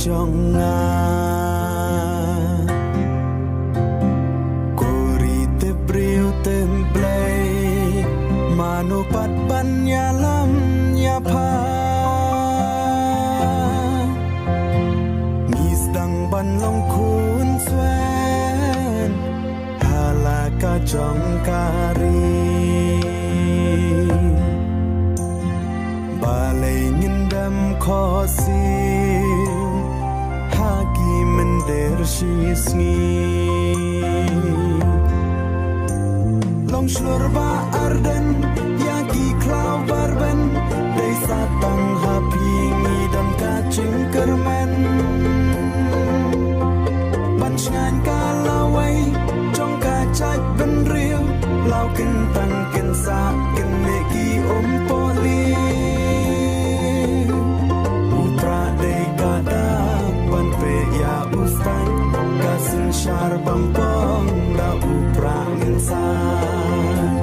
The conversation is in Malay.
jonga kuri te briu templay manupat banyalam nyapa misdang ban long kun swen halaka jongkari balai ngindam khosil hagi mender shisngi long shlur ba arden yagi klau barben dei satang hapi ngidam kacing kermen ban ngan kalawai jong kacak ben riu lau kentang kensa keneki poli putra dei kada ban pe ya ustan kasin syar bampong da upra insan